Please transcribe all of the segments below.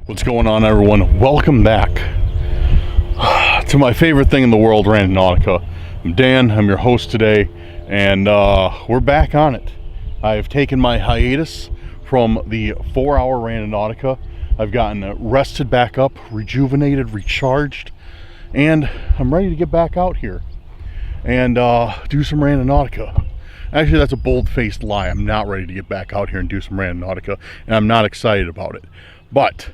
What's going on, everyone? Welcome back to my favorite thing in the world, Randonautica. I'm Dan, I'm your host today, and we're back on it. I've taken my hiatus from the 4-hour Randonautica. I've gotten rested back up, rejuvenated, recharged, and I'm ready to get back out here and do some Randonautica. Actually, that's a bold-faced lie. I'm not ready to get back out here and do some Randonautica, and I'm not excited about it. But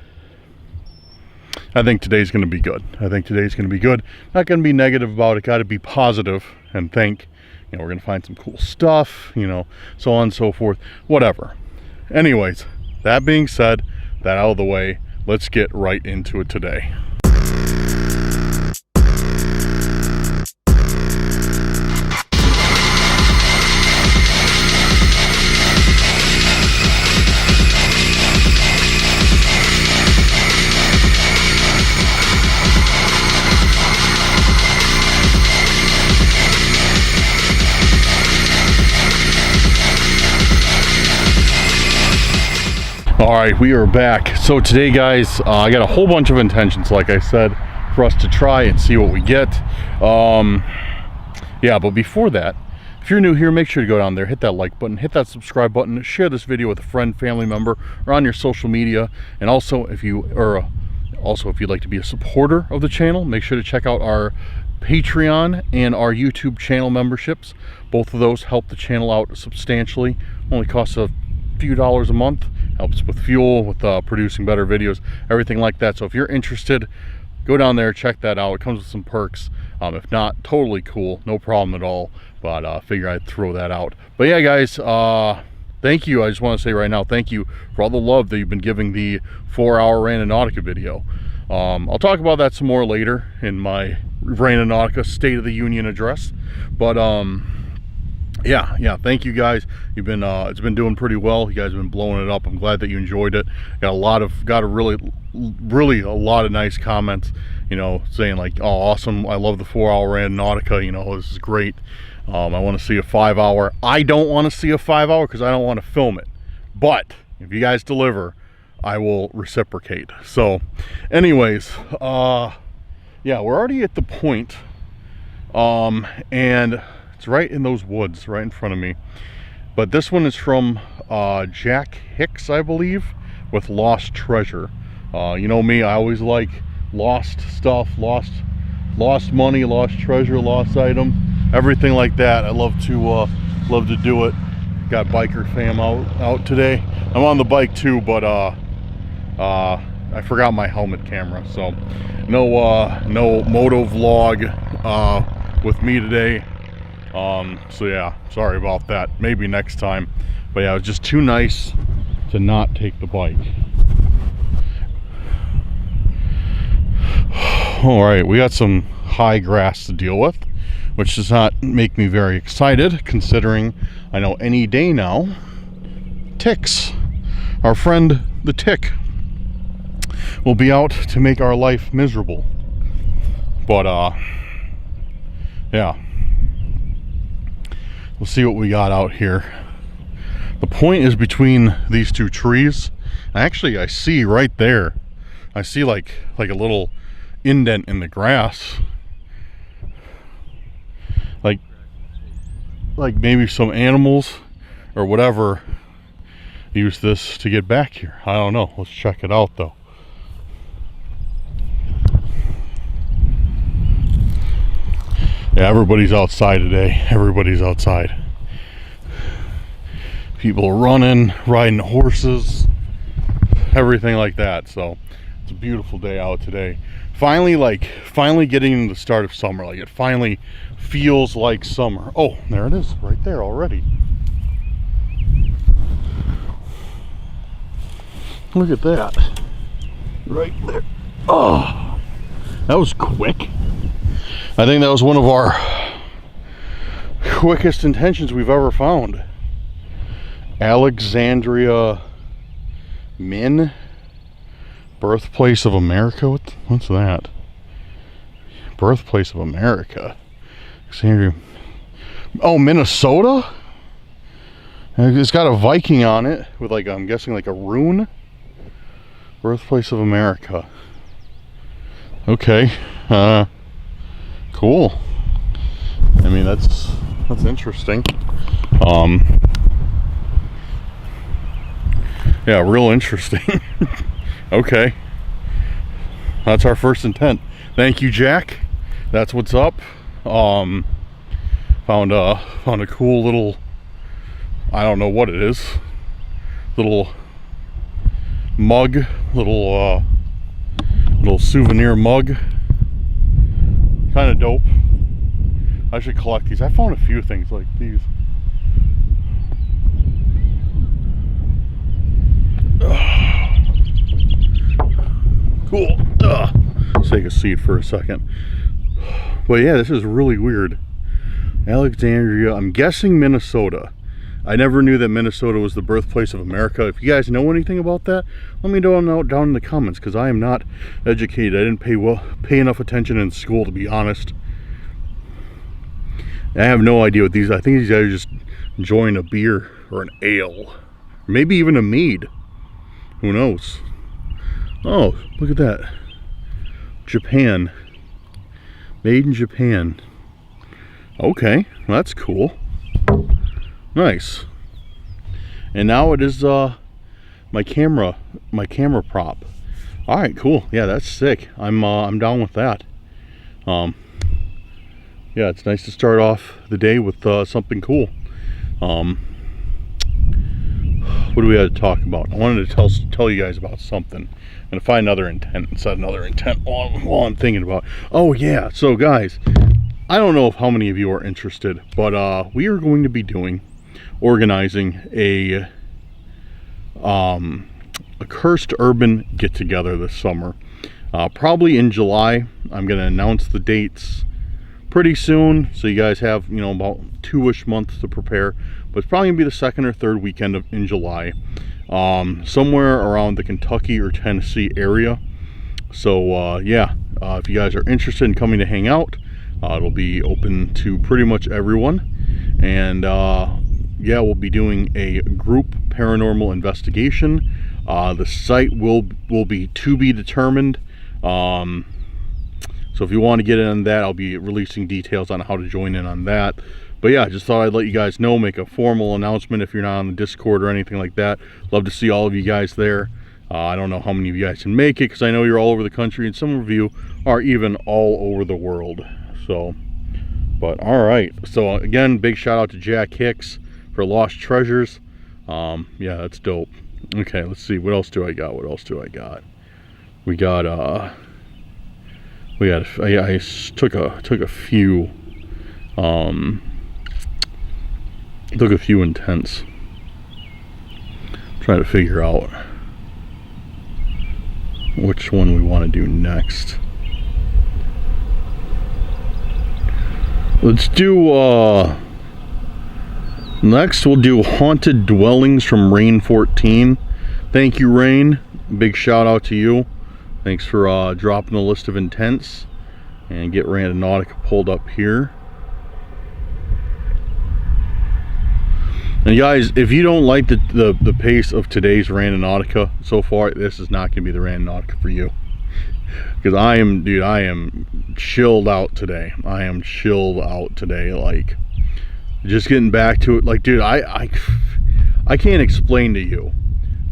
I think today's going to be good. Not going to be negative about it. Got to be positive and think, we're going to find some cool stuff, so on and so forth. Whatever. Anyways, that being said, that out of the way, let's get right into it today. All right, we are back. So today, guys, I got a whole bunch of intentions, like I said, for us to try and see what we get. Yeah, but before that, if you're new here, make sure to go down there, hit that like button, hit that subscribe button, share this video with a friend, family member, or on your social media. And also, if you'd like to be a supporter of the channel, make sure to check out our Patreon and our YouTube channel memberships. Both of those help the channel out substantially. Only costs a few dollars a month. Helps with fuel, with producing better videos, everything like that. So if you're interested, go down there, check that out. It comes with some perks. If not, totally cool, no problem at all. But figure I'd throw that out. But yeah, guys, thank you. I just want to say right now, thank you for all the love that you've been giving the 4-hour Randonautica video. I'll talk about that some more later in my Randonautica State of the Union address. But yeah, thank you guys. You've been it's been doing pretty well. You guys have been blowing it up. I'm glad that you enjoyed it. Got a really a lot of nice comments, saying like, oh, awesome, I love the 4-hour Randonautica, this is great. I want to see a 5-hour. I don't want to see a 5-hour because I don't want to film it, but if you guys deliver, I will reciprocate. So anyways, yeah, we're already at the point, and it's right in those woods, right in front of me. But this one is from Jack Hicks, I believe, with Lost Treasure. You know me, I always like lost stuff, lost money, lost treasure, lost item, everything like that. I love to do it. Got biker fam out today. I'm on the bike too, but I forgot my helmet camera, so no moto vlog with me today. So yeah, sorry about that. Maybe next time. But yeah, it was just too nice to not take the bike. All right, we got some high grass to deal with, which does not make me very excited, considering I know any day now, ticks, our friend the tick, will be out to make our life miserable. But yeah, we'll see what we got out here. The point is between these two trees. Actually, I see right there, I see like a little indent in the grass. Like maybe some animals or whatever use this to get back here. I don't know. Let's check it out though. Yeah, everybody's outside today. Everybody's outside. People are running, riding horses, everything like that. So it's a beautiful day out today. Finally getting into the start of summer. Like, it finally feels like summer. Oh, there it is, right there already. Look at that. Right there. Oh, that was quick. I think that was one of our quickest intentions we've ever found. Alexandria Min, birthplace of America. What's that? Birthplace of America. Alexandria. Oh, Minnesota? It's got a Viking on it with, like, I'm guessing like a rune. Birthplace of America. Okay. Cool. I mean, that's interesting. Yeah, real interesting. Okay. That's our first intent. Thank you, Jack. That's what's up. Found a cool little, I don't know what it is, little mug, little souvenir mug. Kind of dope. I should collect these. I found a few things like these. Cool. Let's take a seat for a second. But yeah, this is really weird. Alexandria, I'm guessing Minnesota. I never knew that Minnesota was the birthplace of America. If you guys know anything about that, let me know down in the comments, because I am not educated. I didn't pay enough attention in school, to be honest. I have no idea what these, I think these guys are just enjoying a beer or an ale. Or maybe even a mead. Who knows? Oh, look at that. Japan. Made in Japan. Okay, well, that's cool. Nice. And now it is my camera prop. All right, cool. Yeah, that's sick. I'm down with that. Yeah, it's nice to start off the day with something cool. What do we have to talk about? I wanted to tell you guys about something. I'm gonna find another intent and set another intent while I'm thinking about. Oh yeah, so guys, I don't know if how many of you are interested, but we are going to be organizing a cursed urban get-together this summer. Probably in July. I'm gonna announce the dates pretty soon, so you guys have, you know, about 2-ish months to prepare. But it's probably gonna be the second or third weekend in July, somewhere around the Kentucky or Tennessee area. So yeah, if you guys are interested in coming to hang out, it'll be open to pretty much everyone. And yeah, we'll be doing a group paranormal investigation. The site will be to be determined. So if you want to get in on that, I'll be releasing details on how to join in on that. But yeah, just thought I'd let you guys know, make a formal announcement if you're not on the Discord or anything like that. Love to see all of you guys there. I don't know how many of you guys can make it, because I know you're all over the country, and some of you are even all over the world. So, but all right. So again, big shout out to Jack Hicks for Lost Treasures. Yeah, that's dope. Okay, let's see. What else do I got? We got I took a few intents. Trying to figure out which one we want to do next. Let's do next we'll do Haunted Dwellings from Rain 14. Thank you, Rain. Big shout out to you. Thanks for dropping the list of intents. And get Randonautica pulled up here. And guys, if you don't like the pace of today's Randonautica so far, this is not going to be the Randonautica for you. Because I am chilled out today. Like, just getting back to it. Like, dude, I can't explain to you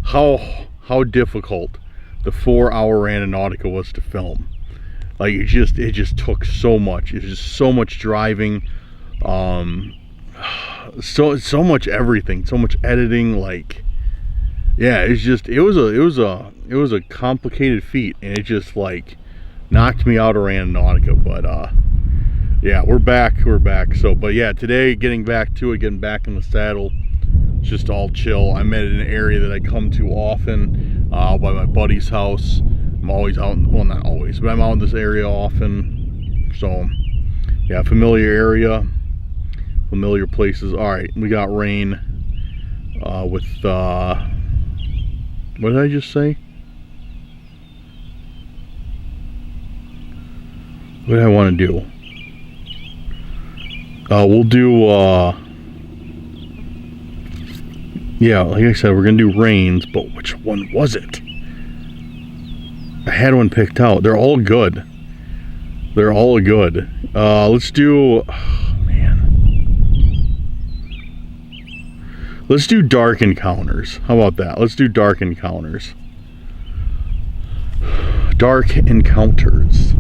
how difficult the 4-hour Randonautica was to film. Like, it just took so much. It's just so much driving, so much everything, so much editing. Like, yeah, it was a complicated feat, and it just like knocked me out of Randonautica. But yeah, we're back. So, but yeah, today getting back in the saddle, it's just all chill. I'm at an area that I come to often, by my buddy's house. I'm always out, well, not always, but I'm out in this area often. So yeah, familiar area, familiar places. All right, we got Rain with what did I just say? What do I want to do? We'll do yeah, like I said, we're gonna do Rains, but which one was it? I had one picked out. They're all good. They're all good. Let's do, oh, man. Let's do Dark Encounters. How about that? Let's do Dark Encounters. Dark Encounters.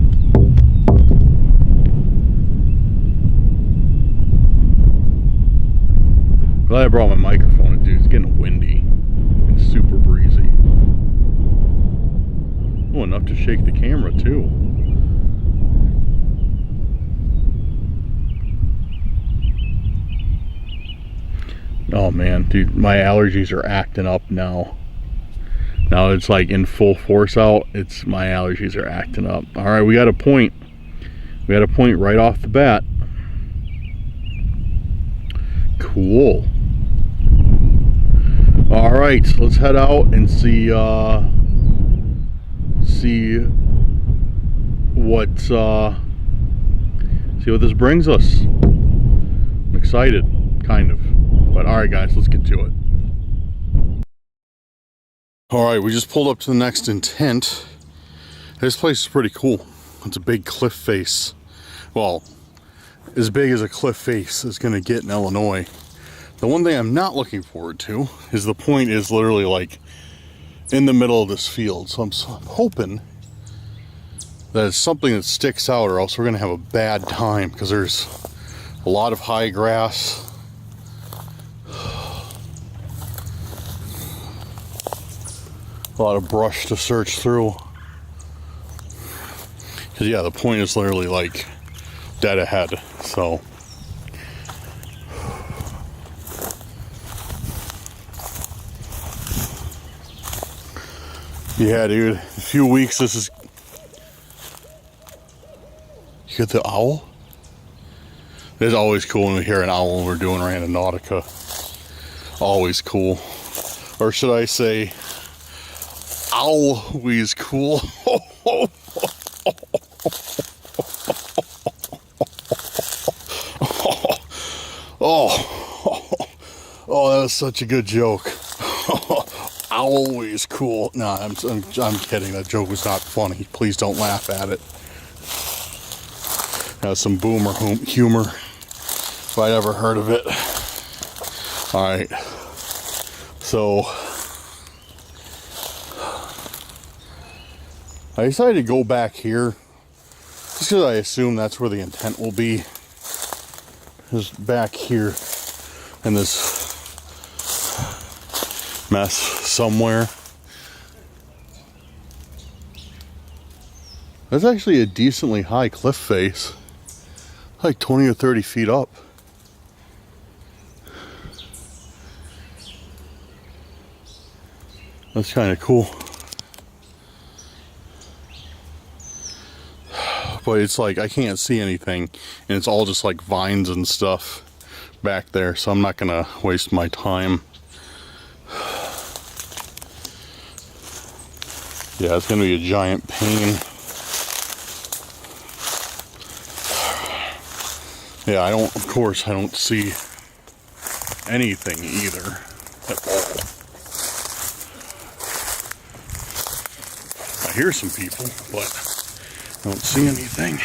Glad I brought my microphone. Dude, it's getting windy and super breezy. Oh, enough to shake the camera too. Oh man, dude, my allergies are acting up now. Now it's like in full force out. It's my allergies are acting up. All right, we got a point. We got a point right off the bat. Cool. All right, let's head out and see what this brings us. I'm excited, kind of. But all right, guys, let's get to it. All right, we just pulled up to the next intent. This place is pretty cool. It's a big cliff face. Well, as big as a cliff face is gonna get in Illinois. The one thing I'm not looking forward to is the point is literally like in the middle of this field. So I'm hoping that it's something that sticks out, or else we're gonna have a bad time because there's a lot of high grass. A lot of brush to search through. Because yeah, the point is literally like dead ahead. So yeah, dude, in a few weeks this is... You get the owl? It's always cool when we hear an owl when we're doing Randonautica. Always cool. Or should I say, always cool. Oh, that was such a good joke. Always cool. No, I'm kidding. That joke was not funny. Please don't laugh at it. That's some boomer humor, if I ever heard of it. All right. So I decided to go back here just because I assume that's where the intent will be. Just back here in this mess somewhere. That's actually a decently high cliff face, like 20 or 30 feet up. That's kind of cool. But it's like I can't see anything, and it's all just like vines and stuff back there, so I'm not gonna waste my time. Yeah, it's gonna be a giant pain. Yeah, of course I don't see anything either at all. I hear some people, but I don't see anything.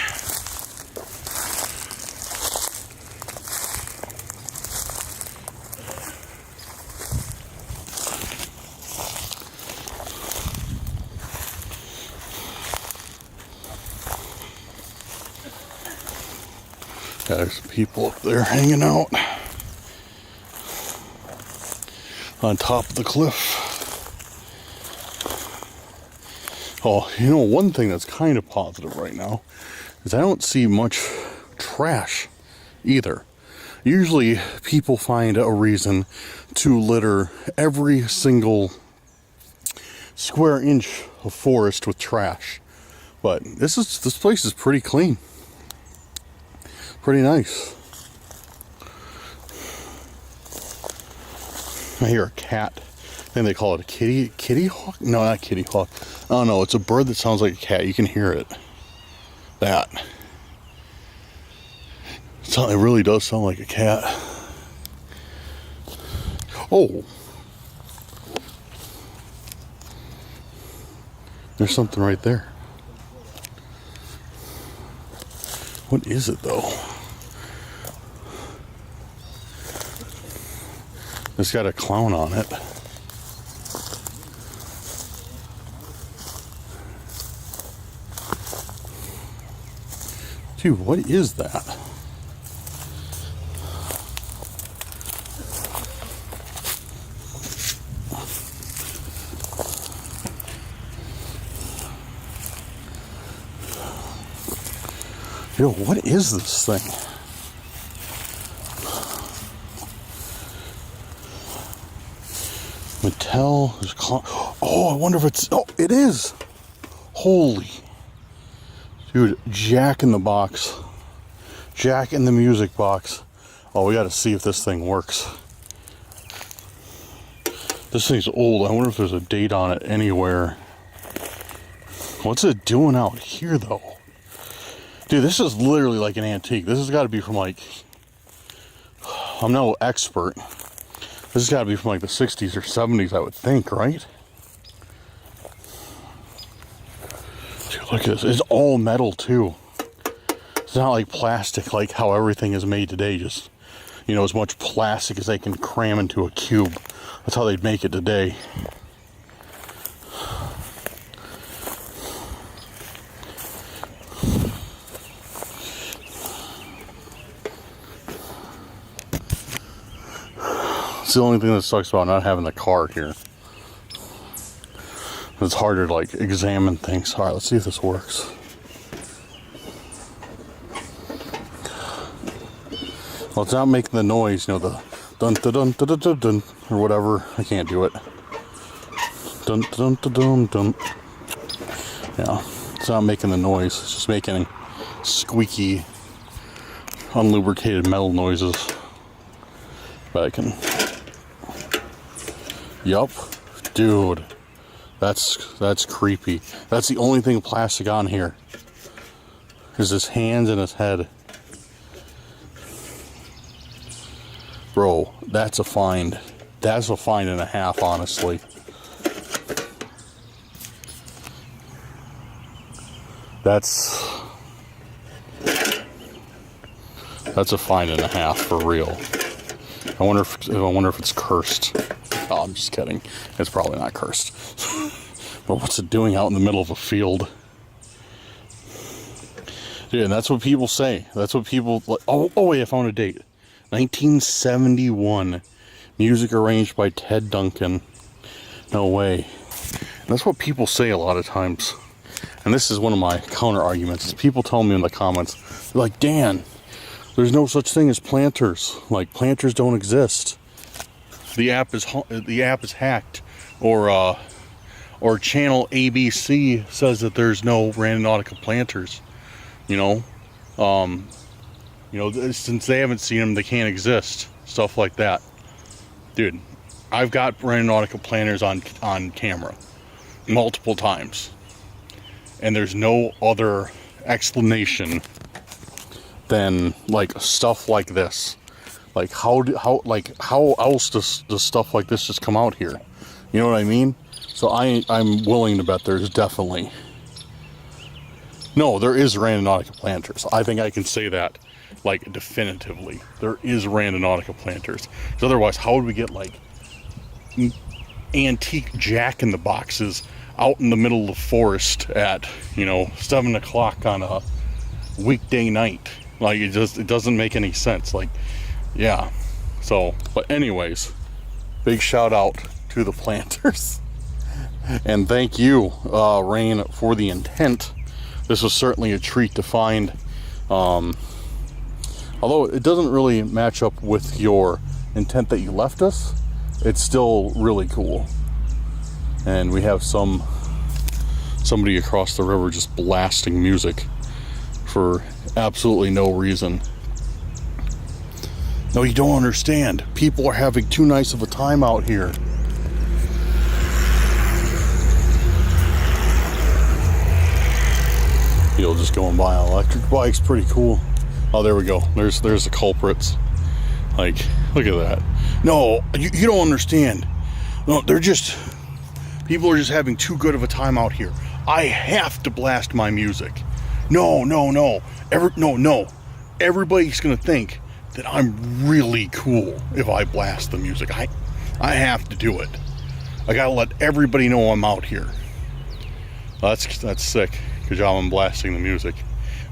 Yeah, there's some people up there hanging out on top of the cliff. Oh, you know, one thing that's kind of positive right now is I don't see much trash either. Usually people find a reason to litter every single square inch of forest with trash. But this place is pretty clean. Pretty nice. I hear a cat. I think they call it a kitty hawk? No, not kitty hawk. Oh no, it's a bird that sounds like a cat. You can hear it. That. It really does sound like a cat. Oh. There's something right there. What is it though? It's got a clown on it. Dude, what is that? Yo, what is this thing? Mattel is oh, I wonder if it's, oh, it is. Holy. Dude, Jack in the Box. Jack in the Music Box. Oh, we gotta see if this thing works. This thing's old. I wonder if there's a date on it anywhere. What's it doing out here though? Dude, this is literally like an antique. This has got to be from like, I'm no expert. This has got to be from like the 60s or 70s, I would think, right? Dude, look at this. It's all metal too. It's not like plastic like how everything is made today. Just, you know, as much plastic as they can cram into a cube. That's how they'd make it today. It's the only thing that sucks about not having the car here. It's harder to like examine things. All right, let's see if this works. Well, it's not making the noise, you know, the dun dun dun dun dun dun or whatever. I can't do it. Dun dun dun dun dun. Yeah, it's not making the noise. It's just making squeaky, unlubricated metal noises. But I can. Yup, dude, that's creepy. That's the only thing plastic on here. Is his hands and his head. Bro, that's a find. That's a find and a half, honestly. That's a find and a half for real. I wonder if it's cursed. Oh, I'm just kidding. It's probably not cursed. But what's it doing out in the middle of a field? Dude, and that's what people say. That's what people like. Oh wait, I found a date. 1971. Music arranged by Ted Duncan. No way. And that's what people say a lot of times. And this is one of my counter arguments. Is people tell me in the comments, they're like, Dan, there's no such thing as planters. Like, planters don't exist. The app is hacked, or channel ABC says that there's no Randonautica planters. You know, since they haven't seen them, they can't exist. Stuff like that, dude. I've got Randonautica planters on camera multiple times, and there's no other explanation than like stuff like this. Like how else does stuff like this just come out here? You know what I mean? So I'm willing to bet there's definitely there is Randonautica planters. I think I can say that like definitively. There is Randonautica planters. Because otherwise, how would we get like antique Jack in the Boxes out in the middle of the forest at 7 o'clock on a weekday night? Like it doesn't make any sense. Like. Yeah, so, but anyways, big shout out to the planters. And thank you, Rain, for the intent. This was certainly a treat to find. Although it doesn't really match up with your intent that you left us, it's still really cool. And we have somebody across the river just blasting music for absolutely no reason. No, you don't understand. People are having too nice of a time out here. People just going by on electric bikes, pretty cool. Oh, there we go. There's the culprits. Like, look at that. No, you don't understand. No, people are just having too good of a time out here. I have to blast my music. No. Everybody's gonna think that I'm really cool if I blast the music. I have to do it. I gotta let everybody know I'm out here. That's sick. Good job on blasting the music.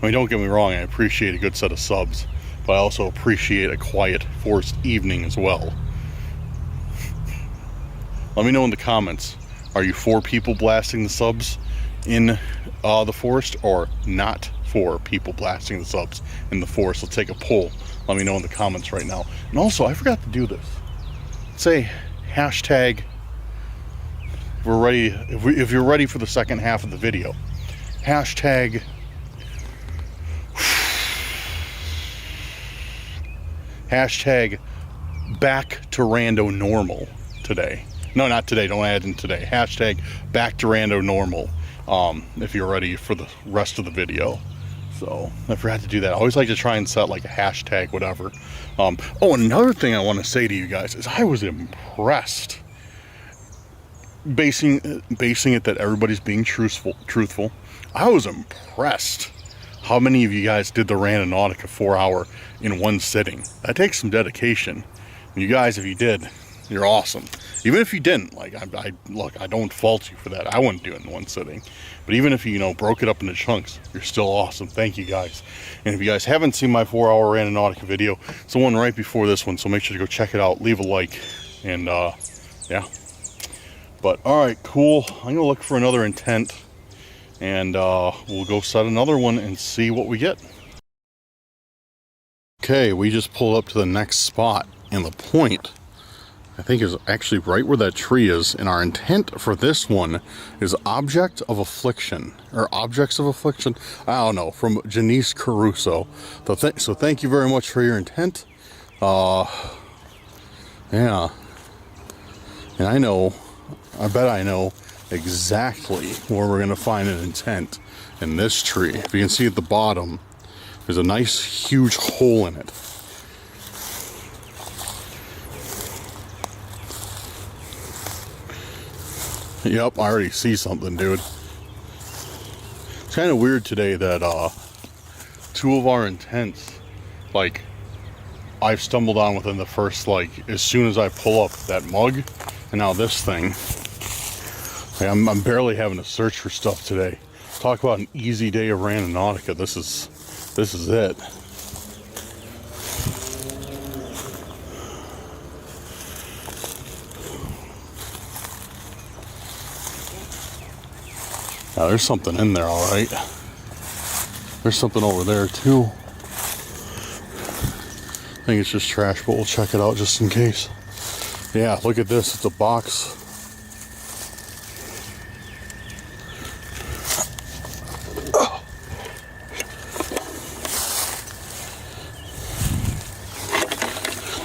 I mean, don't get me wrong, I appreciate a good set of subs, but I also appreciate a quiet, forced evening as well. Let me know in the comments, are you for people blasting the subs in the forest, or not for people blasting the subs in the forest? Let's take a poll. Let me know in the comments right now. And also, I forgot to do this. Say hashtag, we're ready, if you're ready for the second half of the video, hashtag back to rando normal today. No, not today, don't add in today. Hashtag back to rando normal, if you're ready for the rest of the video. So I forgot to do that. I always like to try and set like a hashtag whatever. Oh, and another thing I want to say to you guys is I was impressed, basing it that everybody's being truthful. I was impressed how many of you guys did the Randonautica 4-hour in one sitting. That takes some dedication. And you guys, if you did, you're awesome. Even if you didn't, like, look, I don't fault you for that. I wouldn't do it in one sitting. But even if you, broke it up into chunks, you're still awesome. Thank you guys. And if you guys haven't seen my 4-hour Randonautica video, it's the one right before this one, so make sure to go check it out. Leave a like, and yeah. But all right, cool. I'm gonna look for another intent, and we'll go set another one and see what we get. Okay, we just pulled up to the next spot, and the point, I think, is actually right where that tree is. And our intent for this one is Object of Affliction, or Objects of Affliction. I don't know, from Janice Caruso. So thank you very much for your intent. Yeah. And I bet I know exactly where we're gonna find an intent in this tree. If you can see at the bottom, there's a nice huge hole in it. Yep, I already see something, dude. It's kind of weird today that two of our intents, like, I've stumbled on within the first, like, as soon as I pull up that mug, and now this thing. Like, I'm barely having to search for stuff today. Talk about an easy day of Randonautica. This is it. Now, there's something in there, all right. There's something over there too. I think it's just trash, but we'll check it out just in case. Yeah, look at this. It's a box.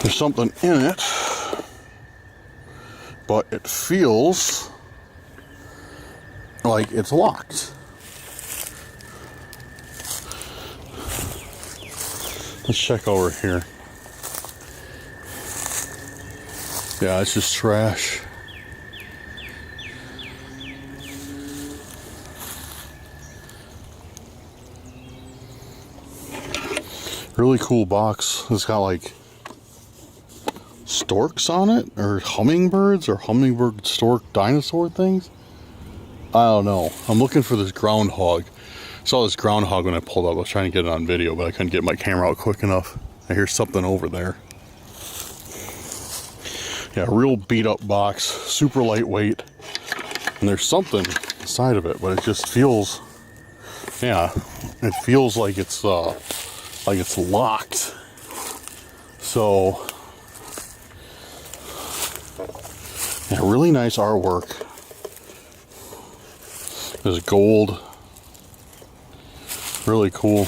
There's something in it, but it feels like it's locked. Let's check over here. Yeah, it's just trash. Really cool box. It's got like storks on it, or hummingbirds, or hummingbird stork dinosaur things. I don't know. I'm looking for this groundhog. I saw this groundhog when I pulled up. I was trying to get it on video, but I couldn't get my camera out quick enough. I hear something over there. Yeah, real beat up box, super lightweight, and there's something inside of it, but it just feels, yeah, it feels like it's locked. So, yeah, really nice artwork. There's gold, really cool.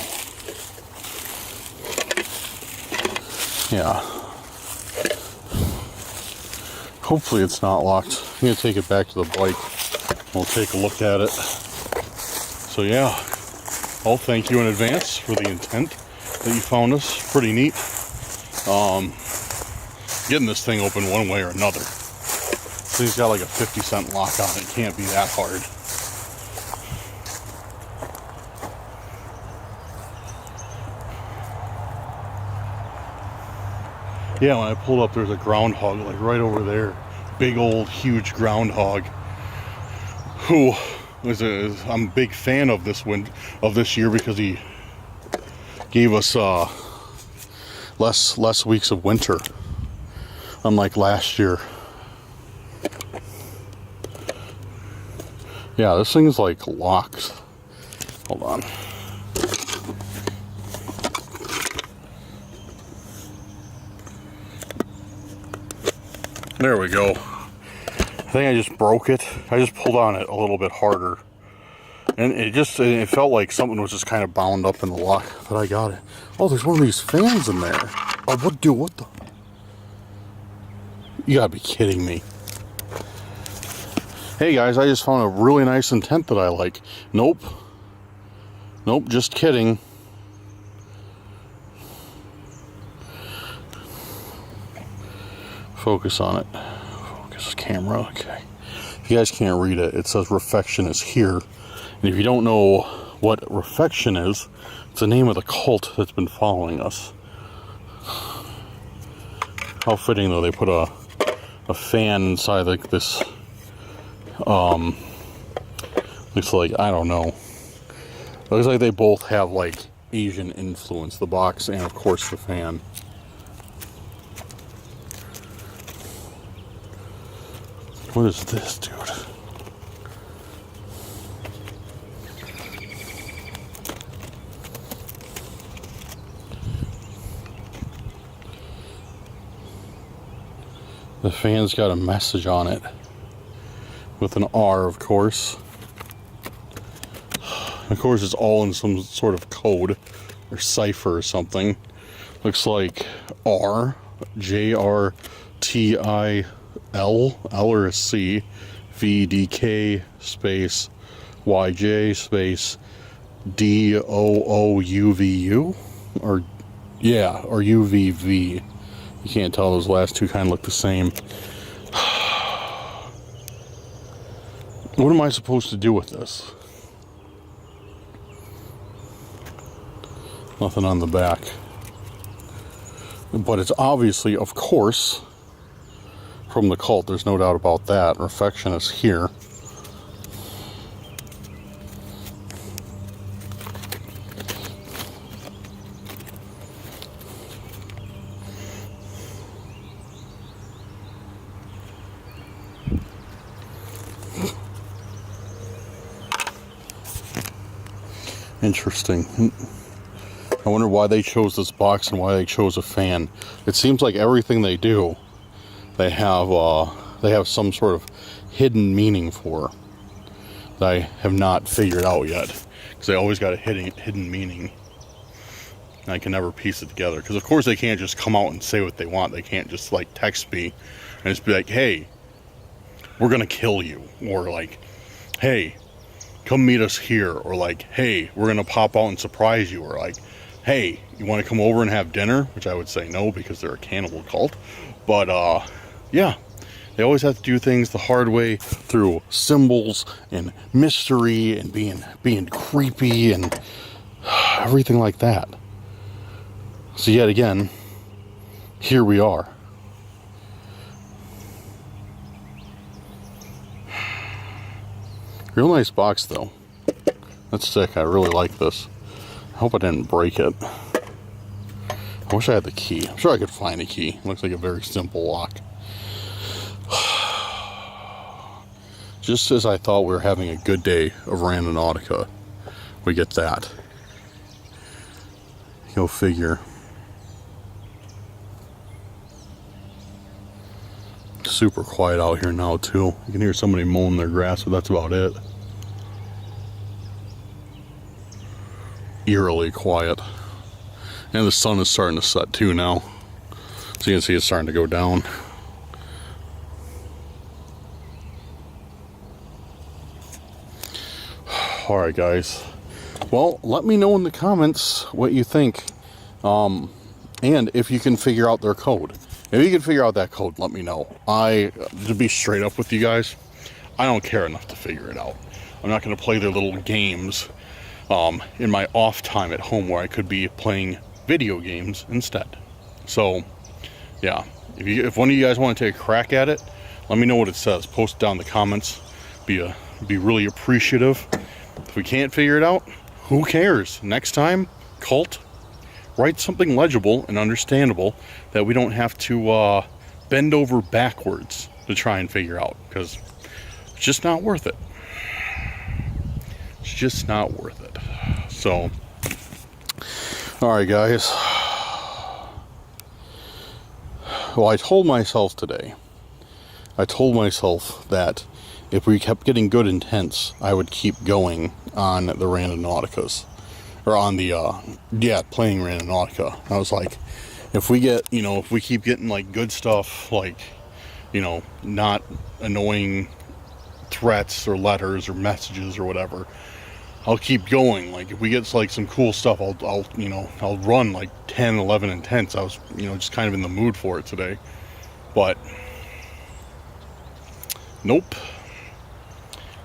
Yeah. Hopefully it's not locked. I'm gonna take it back to the bike. We'll take a look at it. So yeah. Well, thank you in advance for the intent that you found us. Pretty neat. Getting this thing open one way or another. This thing's got like a 50-cent lock on it. It can't be that hard. Yeah, when I pulled up, there's a groundhog like right over there. Big old huge groundhog. Who I'm a big fan of this year because he gave us less weeks of winter, unlike last year. Yeah, this thing's like locked. Hold on. There we go. I think I just broke it. I just pulled on it a little bit harder. And it felt like something was just kind of bound up in the lock, but I got it. Oh, there's one of these fans in there. Oh, what the? You gotta be kidding me. Hey guys, I just found a really nice intent that I like. Nope, just kidding. Focus on it. Focus camera, okay. If you guys can't read it, it says Refection is here. And if you don't know what Refection is, it's the name of the cult that's been following us. How fitting though, they put a fan inside like this, looks like, I don't know. Looks like they both have like Asian influence, the box and of course the fan. What is this, dude? The fan's got a message on it with an R, of course. Of course, it's all in some sort of code or cipher or something. Looks like R, JRTIL, L or a C, VDK space YJ space DOOUVU, or yeah, or UVV. You can't tell, those last two kind of look the same. What am I supposed to do with this? Nothing on the back. But it's obviously, of course, from the cult. There's no doubt about that. Refection is here. Interesting. I wonder why they chose this box and why they chose a fan. It seems like everything they do, they have some sort of hidden meaning for that I have not figured out yet, because they always got a hidden meaning. And I can never piece it together, because of course they can't just come out and say what they want. They can't just like text me and just be like, hey, we're gonna kill you, or like, hey, come meet us here, or like, hey, we're gonna pop out and surprise you, or like, hey, you want to come over and have dinner? Which I would say no, because they're a cannibal cult. But yeah, they always have to do things the hard way, through symbols and mystery and being creepy and everything like that. So yet again, here we are. Real nice box though. That's sick. I really like this. I hope I didn't break it. I wish I had the key. I'm sure I could find a key. It looks like a very simple lock. Just as I thought we were having a good day of Randonautica, we get that. Go figure. Super quiet out here now too. You can hear somebody mowing their grass, but that's about it. Eerily quiet. And the sun is starting to set too now. So you can see it's starting to go down. Alright guys. Well, let me know in the comments what you think. And if you can figure out their code. If you can figure out that code, let me know. To be straight up with you guys, I don't care enough to figure it out. I'm not going to play their little games in my off time at home, where I could be playing video games instead. So, yeah, if one of you guys want to take a crack at it, let me know what it says. Post it down in the comments. Be really appreciative. If we can't figure it out, who cares? Next time, cult, write something legible and understandable that we don't have to bend over backwards to try and figure out, because it's just not worth it. It's just not worth it. So, all right, guys. Well, I told myself today, that if we kept getting good intents, I would keep going on the Randonauticas. Or on the, playing Randonautica. I was like, if we get, if we keep getting, like, good stuff, like, not annoying threats or letters or messages or whatever, I'll keep going. Like, if we get, like, some cool stuff, I'll run, like, 10, 11 intents. I was, just kind of in the mood for it today. But, nope.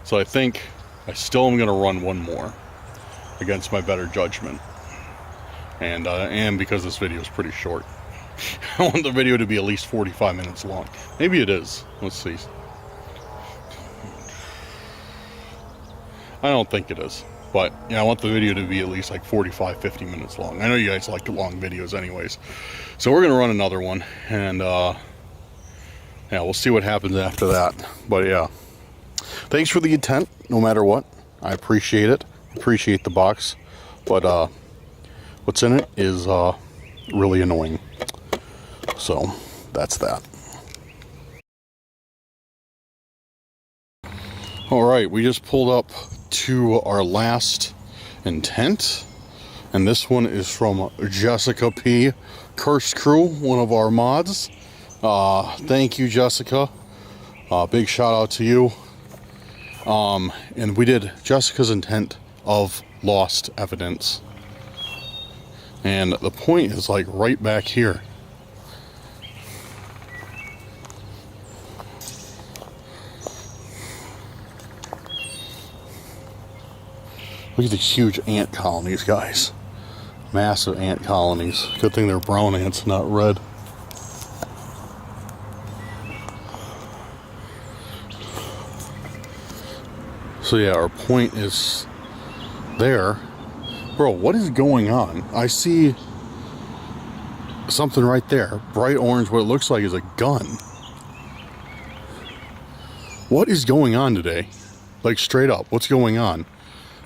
So I think I still am going to run one more against my better judgment. And because this video is pretty short. I want the video to be at least 45 minutes long. Maybe it is. Let's see. I don't think it is. But, I want the video to be at least like 45, 50 minutes long. I know you guys like long videos anyways. So we're going to run another one. And, we'll see what happens after that. But, yeah. Thanks for the intent, no matter what. I appreciate it. Appreciate the box. But, what's in it is, really annoying. So, that's that. Alright, we just pulled up to our last intent. And this one is from Jessica P. Cursed Crew, one of our mods. Thank you, Jessica. Big shout out to you. And we did Jessica's intent of lost evidence. And the point is like right back here. Look at these huge ant colonies, guys. Massive ant colonies. Good thing they're brown ants, not red. So yeah, our point is there. Bro, what is going on? I see something right there. Bright orange, what it looks like is a gun. What is going on today? Like, straight up, what's going on?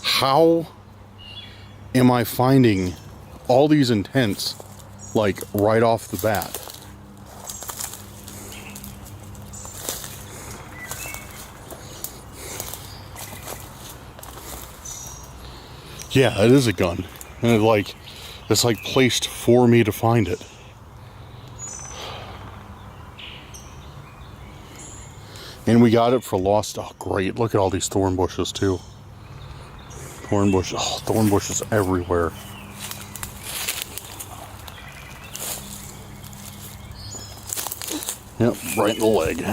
How am I finding all these intents, like, right off the bat? Yeah, it is a gun. And it's like placed for me to find it. And we got it for lost. Oh, great. Look at all these thorn bushes, too. Thorn bushes everywhere. Yep, right in the leg.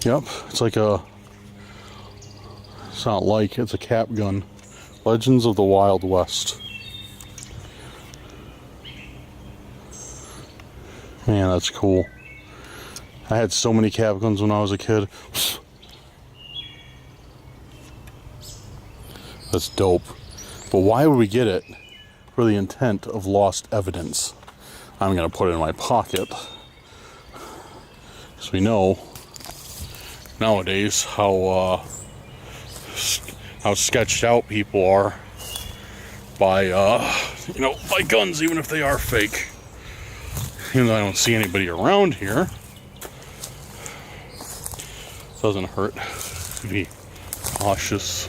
Yep, it's like it's not like, it's a cap gun. Legends of the Wild West. Man, that's cool. I had so many cap guns when I was a kid. That's dope. But why would we get it? For the intent of lost evidence. I'm gonna put it in my pocket. Because we know nowadays how sketched out people are by by guns, even if they are fake. Even though I don't see anybody around here, doesn't hurt to be cautious.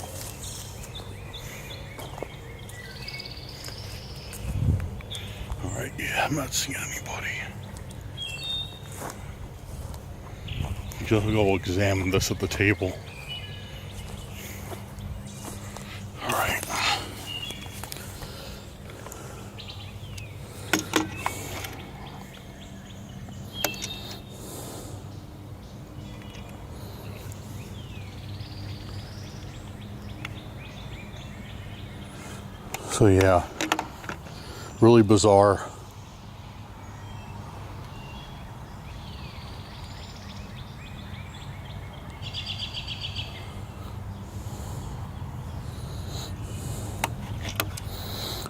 All right, yeah, I'm not seeing anybody. go examine this at the table. All right. So yeah, really bizarre.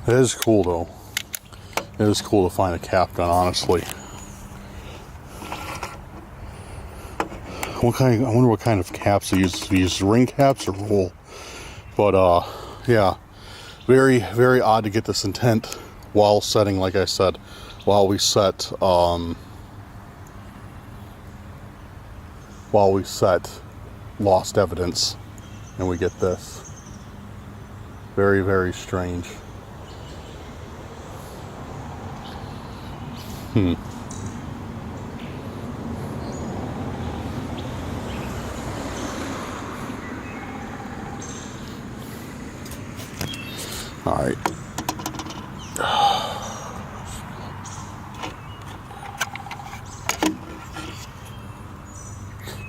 It is cool though. It is cool to find a cap gun, honestly. I wonder what kind of caps they use. They use ring caps or roll. But yeah. Very, very odd to get this intent while setting, like I said, while we set lost evidence, and we get this. Very, very strange. All right.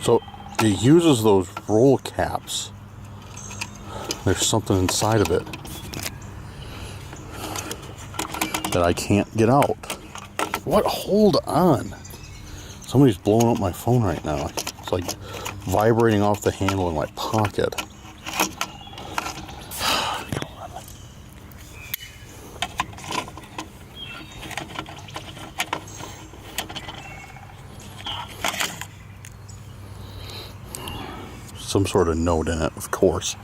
So it uses those roll caps. There's something inside of it that I can't get out. What? Hold on. Somebody's blowing up my phone right now. It's like vibrating off the handle in my pocket. Some sort of note in it, of course.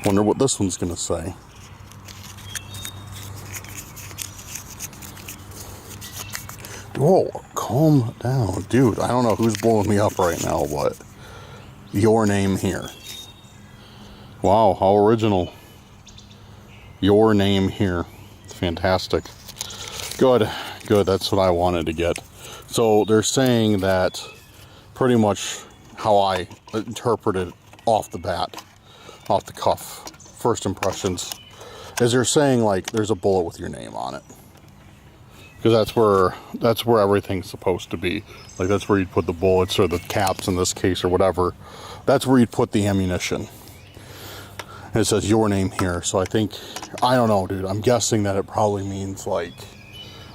Wonder what this one's gonna say. Whoa, calm down, dude. I don't know who's blowing me up right now, but your name here. Wow, how original. Your name here. It's fantastic. Good, good. That's what I wanted to get. So they're saying that pretty much how I interpreted off the bat, off the cuff, first impressions, is they're saying like there's a bullet with your name on it, because that's where everything's supposed to be. Like that's where you'd put the bullets, or the caps in this case, or whatever. That's where you'd put the ammunition. And it says your name here. So I don't know, dude. I'm guessing that it probably means like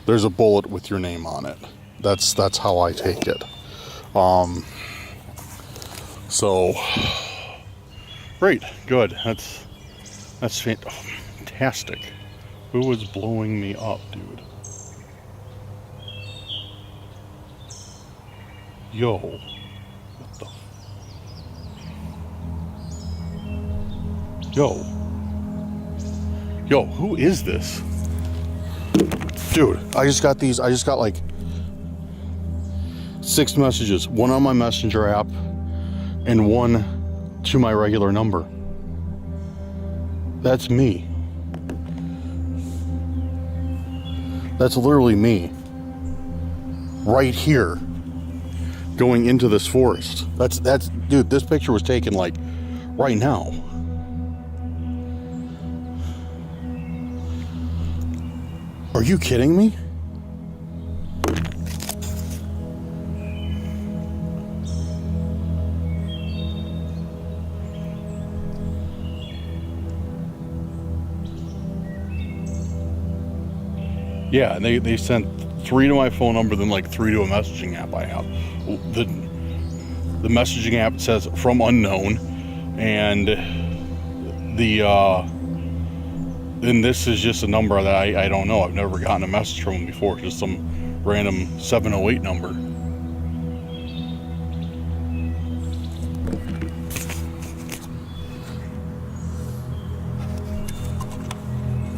there's a bullet with your name on it. That's how I take it. So great, good. That's fantastic. Who was blowing me up, dude? Yo, what the? Yo, who is this? Dude, I just got like 6 messages. One on my messenger app and one to my regular number. That's me. That's literally me. Right here. Going into this forest. That's dude, this picture was taken like right now. Are you kidding me? Yeah, and they sent 3 to my phone number, then like 3 to a messaging app I have. The messaging app says from unknown, and then this is just a number that I don't know. I've never gotten a message from them before. Just some random 708 number.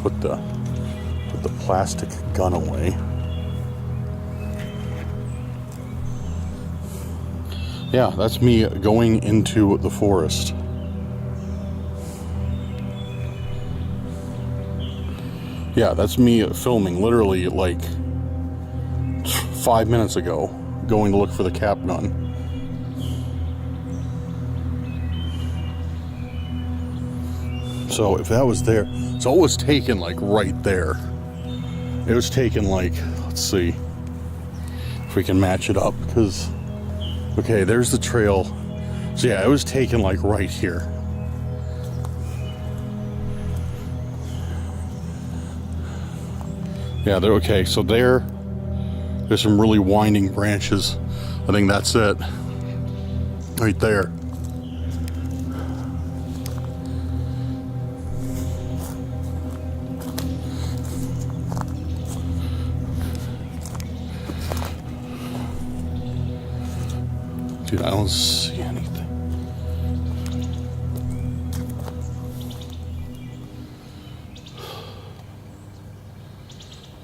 Put the plastic gun away. Yeah, that's me going into the forest. Yeah, that's me filming literally like 5 minutes ago, going to look for the cap gun. So if that was there, so it was taken like right there. It was taken like, let's see if we can match it up, because, okay, there's the trail. So yeah, it was taken like right here. Yeah, they're okay. So there's some really winding branches. I think that's it. Right there. Dude, I don't see anything.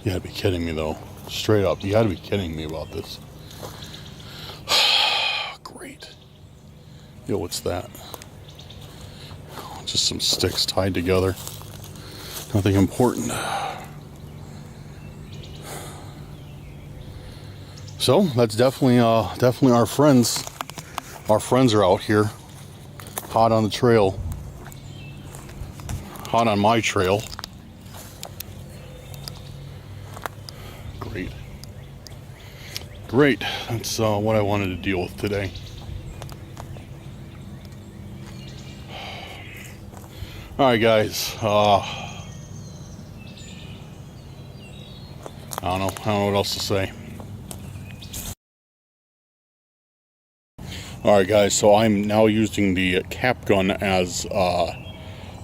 You gotta be kidding me, though. Straight up, you gotta be kidding me about this. Great. Yo, what's that? Just some sticks tied together. Nothing important. So that's definitely our friends. Our friends are out here, hot on the trail, hot on my trail. Great. Great. That's what I wanted to deal with today. All right, guys. I don't know what else to say. Alright guys, so I'm now using the cap gun as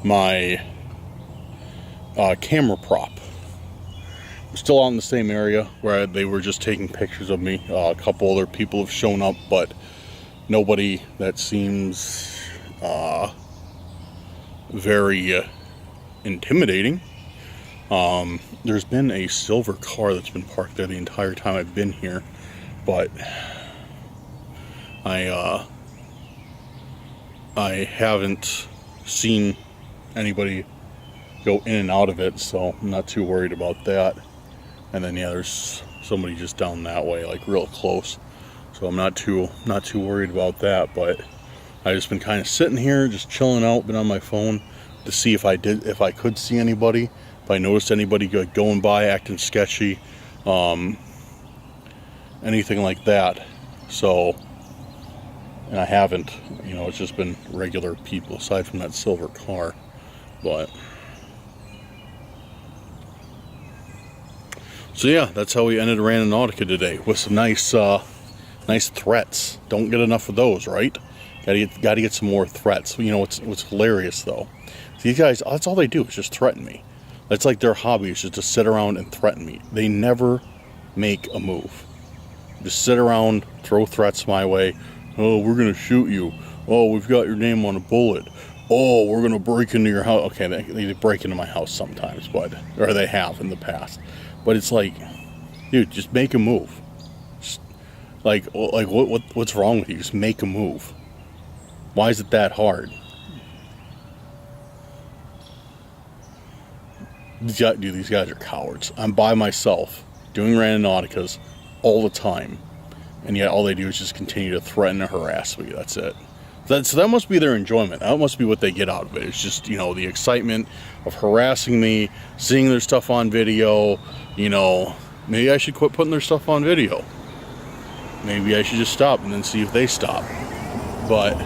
my camera prop. I'm still out in the same area where they were just taking pictures of me. A couple other people have shown up, but nobody that seems very intimidating. There's been a silver car that's been parked there the entire time I've been here, but I haven't seen anybody go in and out of it, so I'm not too worried about that. And then yeah, there's somebody just down that way, like real close. So I'm not too worried about that, but I just been kind of sitting here, just chilling out, been on my phone to see if I could see anybody, if I noticed anybody going by acting sketchy, anything like that. So, and I haven't, you know, it's just been regular people aside from that silver car. But so yeah, that's how we ended Randonautica today, with some nice threats. Don't get enough of those, right? Gotta get some more threats. You know what's hilarious though? These guys, that's all they do is just threaten me. That's like their hobby, is just to sit around and threaten me. They never make a move. Just sit around, throw threats my way. Oh, we're gonna shoot you. Oh, we've got your name on a bullet. Oh, we're gonna break into your house. Okay, they break into my house sometimes, or they have in the past. But it's like, dude, just make a move. Just, what's wrong with you? Just make a move. Why is it that hard? Dude, these guys are cowards. I'm by myself, doing Randonauticas all the time, and yet all they do is just continue to threaten and harass me. That's it. So that must be their enjoyment. That must be what they get out of it. It's just, you know, the excitement of harassing me, seeing their stuff on video. You know, maybe I should quit putting their stuff on video. Maybe I should just stop and then see if they stop. But,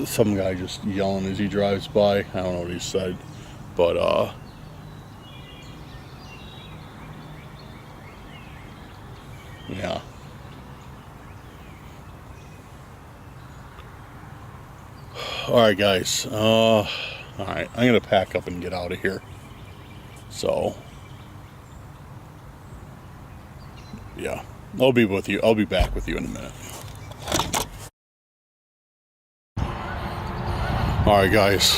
some guy just yelling as he drives by. I don't know what he said, but yeah. Alright guys, alright, I'm gonna pack up and get out of here. So yeah, I'll be back with you in a minute. Alright guys,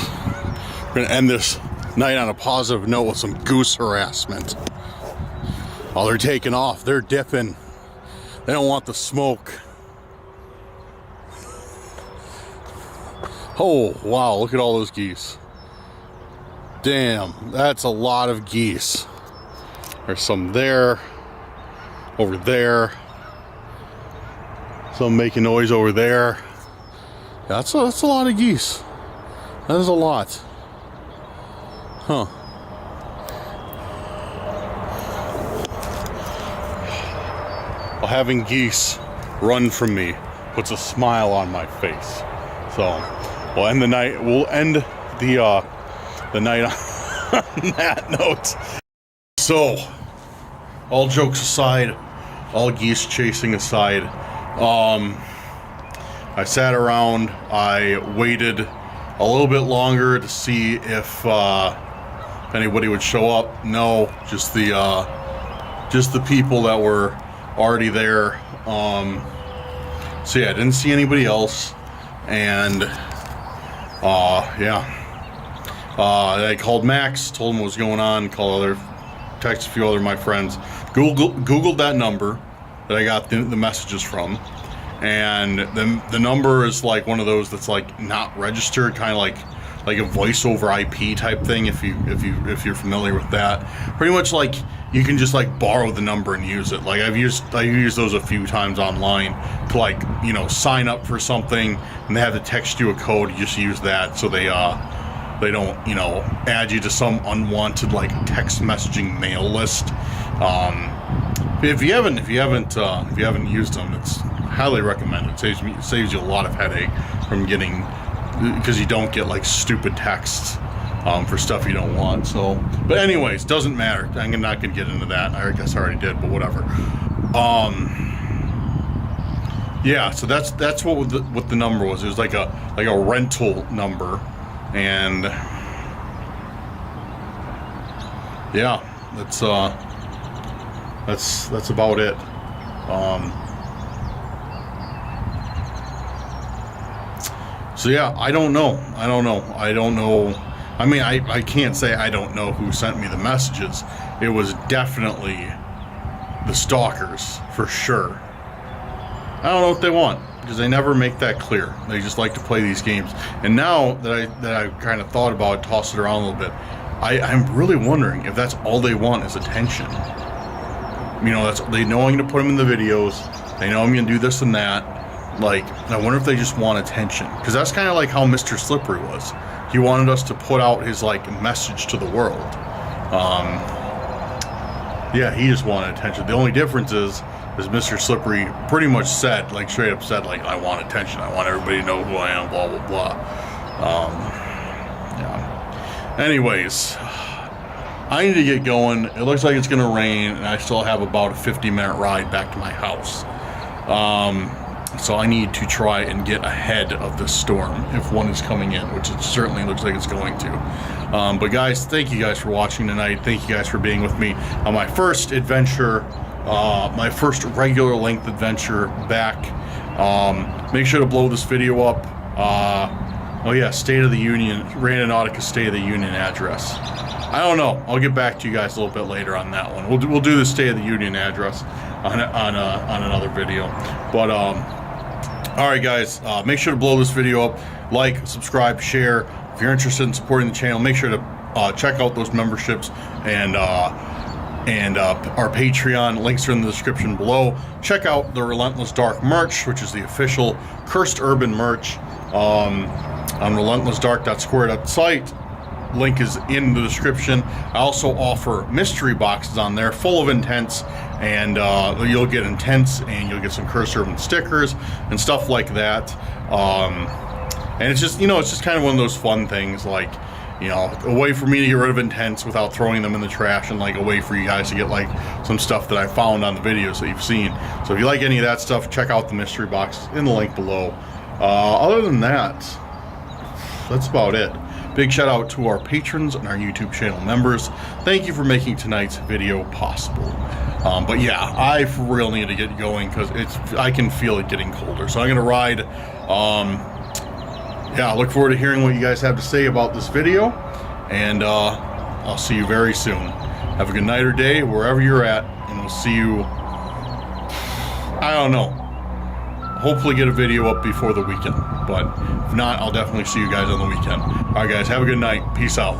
we're gonna end this night on a positive note with some goose harassment. Oh, they're taking off, they're dipping. They don't want the smoke. Oh, wow, look at all those geese. Damn, that's a lot of geese. There's some there, over there. Some making noise over there. That's a lot of geese. That is a lot. Huh. Well, having geese run from me puts a smile on my face. So we'll end the night. We'll end the night on that note. So, all jokes aside, all geese chasing aside, I sat around. I waited a little bit longer to see if anybody would show up. No, just the people that were already there. So yeah, I didn't see anybody else, and yeah. I called Max, told him what was going on, text a few other of my friends, Googled that number that I got the messages from, and the number is like one of those that's like not registered, kind of like a voice over IP type thing, if you're familiar with that. Pretty much like you can just like borrow the number and use it. Like I've used those a few times online to, like, you know, sign up for something and they have to text you a code. You just use that so they don't, you know, add you to some unwanted like text messaging mail list. If you haven't used them, it's highly recommended. It saves you a lot of headache from getting, because you don't get like stupid texts for stuff you don't want. So, but anyways, doesn't matter. I'm not gonna get into that. I guess I already did, but whatever. Yeah. So that's what the number was. It was like a rental number, and yeah, that's about it. So yeah, I don't know. I mean, I can't say I don't know who sent me the messages. It was definitely the Stalkers, for sure. I don't know what they want, because they never make that clear. They just like to play these games. And now that I kind of thought about it, tossed it around a little bit, I'm really wondering if that's all they want is attention. You know, they know I'm going to put them in the videos. They know I'm going to do this and that. Like, I wonder if they just want attention. Because that's kind of like how Mr. Slippery was. He wanted us to put out his, like, message to the world. Yeah, he just wanted attention. The only difference is Mr. Slippery pretty much said, like, straight up said, like, I want attention. I want everybody to know who I am, blah, blah, blah. Yeah. Anyways, I need to get going. It looks like it's going to rain, and I still have about a 50-minute ride back to my house. So I need to try and get ahead of the storm if one is coming in, which it certainly looks like it's going to. But guys, thank you guys for watching tonight. Thank you guys for being with me on my first adventure, my first regular length adventure back. Make sure to blow this video up. Oh yeah, State of the Union, Randonautica State of the Union address. I don't know. I'll get back to you guys a little bit later on that one. We'll do the State of the Union address on another video. But all right, guys, make sure to blow this video up, like, subscribe, share. If you're interested in supporting the channel, make sure to check out those memberships and our Patreon. Links are in the description below. Check out the Relentless Dark merch, which is the official Cursed Urban merch on relentlessdark.square.site. Link is in the description. I also offer mystery boxes on there full of intents, and you'll get intents and you'll get some Cursed Urban stickers and stuff like that. And it's just, you know, it's just kind of one of those fun things, like, you know, a way for me to get rid of intents without throwing them in the trash, and like a way for you guys to get like some stuff that I found on the videos that you've seen. So if you like any of that stuff, check out the mystery box in the link below. Other than that, that's about it. Big shout out to our patrons and our YouTube channel members. Thank you for making tonight's video possible. But yeah, I for real need to get going because I can feel it getting colder. So I'm gonna ride. Yeah, I look forward to hearing what you guys have to say about this video, and I'll see you very soon. Have a good night or day wherever you're at, and we'll see you, I don't know, hopefully get a video up before the weekend, but if not, I'll definitely see you guys on the weekend. Alright guys, have a good night. Peace out.